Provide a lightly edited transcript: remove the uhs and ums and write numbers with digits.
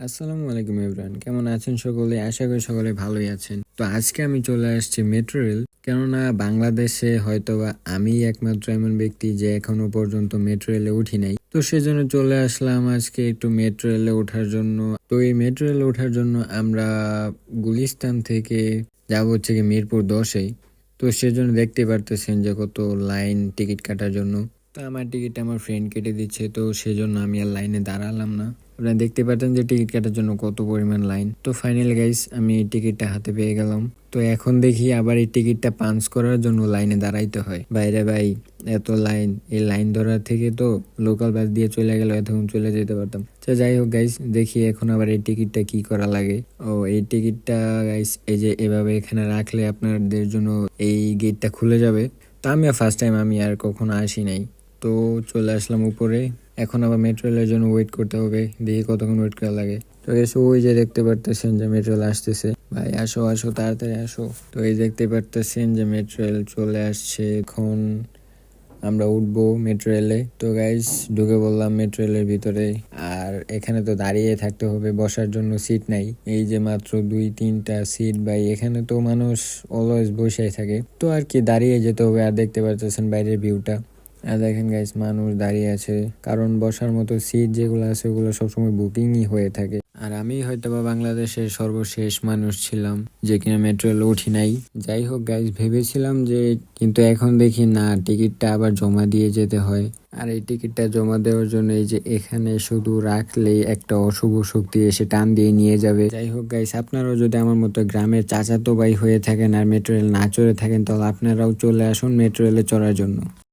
আসসালামু আলাইকুম এভরিওয়ান, কেমন আছেন সকলে? আশা করি সকলে ভালোই আছেন। তো আজকে আমি চলে আসছি মেট্রো রেল, কেননা বাংলাদেশে হয়তোবা আমি একমাত্র এমন ব্যক্তি যে এখনো পর্যন্ত মেট্রো রেলে উঠি নাই। তো সেজন্য চলে আসলাম আজকে একটু মেট্রো রেলে ওঠার জন্য। তো এই মেট্রো রেলে ওঠার জন্য আমরা গুলিস্তান থেকে যাবো হচ্ছে কি মিরপুর 10-এ। তো সেজন্য দেখতে পারতেছেন যে কত লাইন টিকিট কাটার জন্য। তো আমার টিকিটটা আমার ফ্রেন্ড কেটে দিচ্ছে, তো সেজন্য আমি আর লাইনে দাঁড়ালাম না। আপনারা দেখতে পাচ্ছেন যে টিকিট কাটার জন্য কত পরিমাণ লাইন। তো ফাইনালি গাইস আমি টিকিটটা হাতে পেয়ে গেলাম। তো এখন দেখি আবার এই টিকিটটা পাঞ্চ করার জন্য লাইনে দাঁড়াইতে হয়। বাইরে ভাই এত লাইন, এই লাইন ধরার থেকে তো লোকাল বাস দিয়ে চলে গেলে এতক্ষণ চলে যেতে পারতাম। তো যাই হোক গাইস, দেখি এখন আবার এই টিকিটটা কি করা লাগে। এই টিকিটটা গাইস এই যে এভাবে এখানে রাখলে আপনাদের জন্য এই গেটটা খুলে যাবে। তো আমি ফার্স্ট টাইম, আমি আর কখনো আসি নাই। তো চলে আসলাম উপরে। এখন আবার মেট্রো রেলের জন্য ওয়েট করতে হবে, দেখি কতক্ষণ ওয়েট করা লাগে। তো এসে ওই যে দেখতে পারতেছেন যে মেট্রো রেল আসতেছে। ভাই আসো আসো, তাড়াতাড়ি আসো। তো এই দেখতে পারতেছেন যে মেট্রো রেল চলে আসছে। এখন আমরা উঠবো মেট্রো রেলে। তো গাইস ঢুকে বললাম মেট্রো রেলের ভিতরে। আর এখানে তো দাঁড়িয়ে থাকতে হবে, বসার জন্য সিট নাই। এই যে মাত্র 2-3টা সিট, ভাই এখানে তো মানুষ অলওয়েজ বসেই থাকে। তো আর কি দাঁড়িয়ে যেতে হবে। আর দেখতে পারতেছেন বাইরের ভিউটা। আর দেখেন গাইস মানুষ দাঁড়িয়ে আছে, কারণ বসার মতো সিট যেগুলো আছে ওগুলো সবসময় বুকিংই হয়ে থাকে। আর আমি হয়তোবা বাংলাদেশের সর্বশেষ মানুষ ছিলাম যে কিনা মেট্রো রেলে উঠি নাই। যাই হোক গাইস, ভেবেছিলাম যে, কিন্তু এখন দেখি না, টিকিটটা আবার জমা দিয়ে যেতে হয়। আর এই টিকিটটা জমা দেওয়ার জন্য এই যে এখানে শুধু রাখলেই একটা অশুভ শক্তি এসে টান দিয়ে নিয়ে যাবে। যাই হোক গাইস, আপনারাও যদি আমার মতো গ্রামের চাচাতো ভাই হয়ে থাকেন আর মেট্রো রেল না চড়ে থাকেন, তাহলে আপনারাও চলে আসুন মেট্রো রেলে চড়ার জন্য।